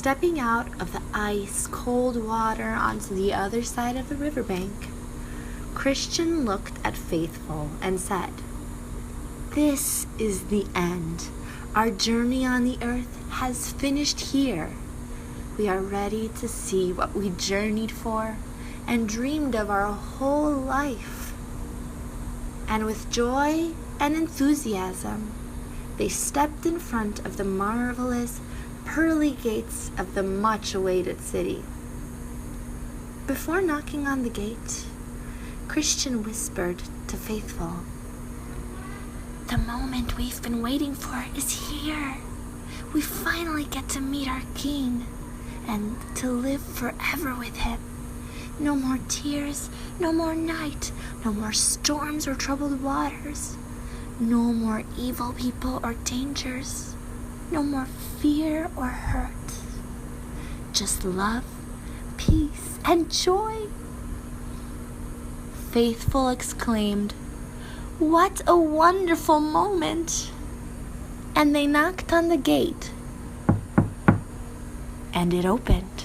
Stepping out of the ice-cold water onto the other side of the riverbank, Christian looked at Faithful and said, "This is the end. Our journey on the earth has finished here. We are ready to see what we journeyed for and dreamed of our whole life." And with joy and enthusiasm, they stepped in front of the marvelous pearly gates of the much-awaited city. Before knocking on the gate, Christian whispered to Faithful, "The moment we've been waiting for is here. We finally get to meet our king and to live forever with him. No more tears, no more night, no more storms or troubled waters, no more evil people or dangers, no more fear or hurt. Just love, peace, and joy." Faithful exclaimed, "What a wonderful moment!" And they knocked on the gate, and it opened.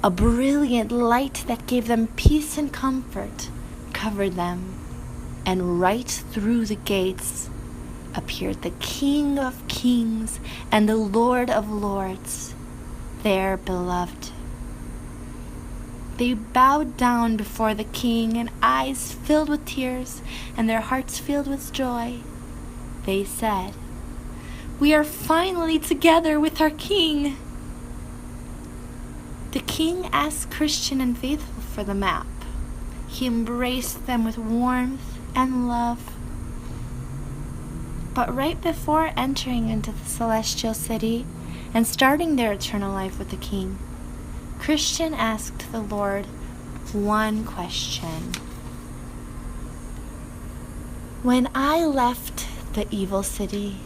A brilliant light that gave them peace and comfort covered them, and right through the gates appeared the King of Kings and the Lord of Lords, their beloved. They bowed down before the king, and eyes filled with tears and their hearts filled with joy. They said, "We are finally together with our king." The king asked Christian and Faithful for the map. He embraced them with warmth and love. But right before entering into the celestial city and starting their eternal life with the king, Christian asked the Lord one question. "When I left the evil city,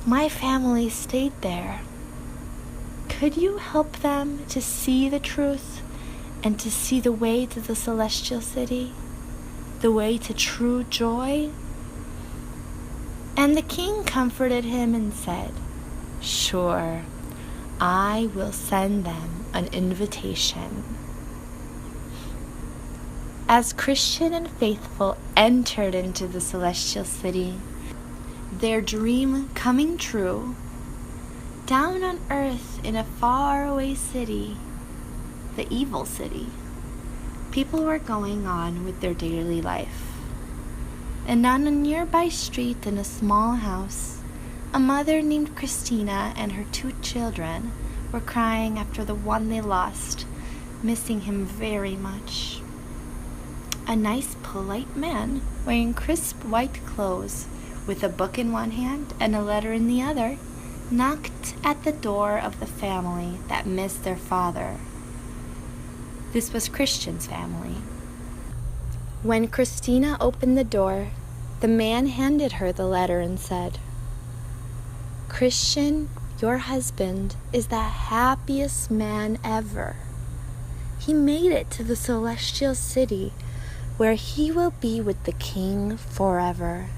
my family stayed there. Could you help them to see the truth and to see the way to the celestial city, the way to true joy?" And the king comforted him and said, "Sure, I will send them an invitation." As Christian and Faithful entered into the celestial city, their dream coming true, down on earth in a faraway city, the evil city, people were going on with their daily life. And on a nearby street in a small house, a mother named Christina and her 2 children were crying after the one they lost, missing him very much. A nice, polite man, wearing crisp white clothes, with a book in one hand and a letter in the other, knocked at the door of the family that missed their father. This was Christian's family. When Christina opened the door, the man handed her the letter and said, "Christian, your husband is the happiest man ever. He made it to the celestial city where he will be with the king forever.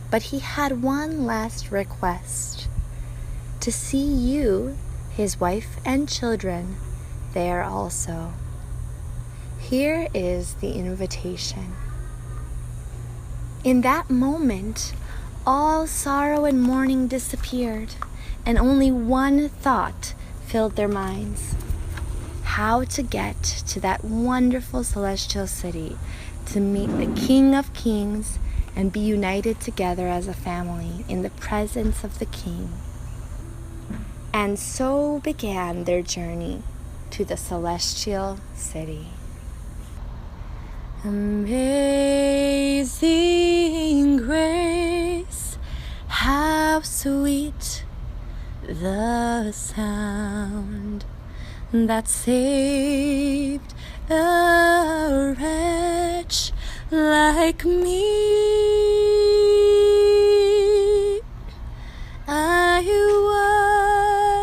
But he had one last request, to see you, his wife and children, there also. Here is the invitation." In that moment, all sorrow and mourning disappeared, and only one thought filled their minds: how to get to that wonderful celestial city to meet the King of Kings and be united together as a family in the presence of the King. And so began their journey to the celestial city. Amazing grace, how sweet the sound that saved a wretch like me. I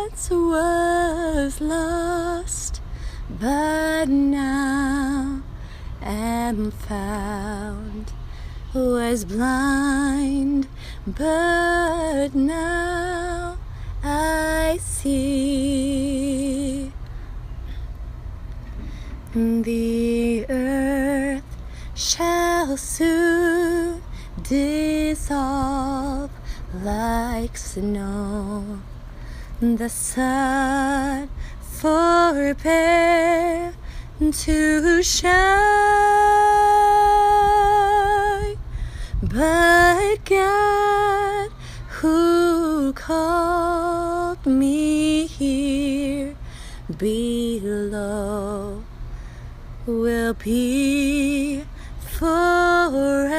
once was lost, but now am found. Was blind, but now I see. sea. The earth shall soon dissolve like snow. The sun forbear to shine, but God, who called me here below, will be forever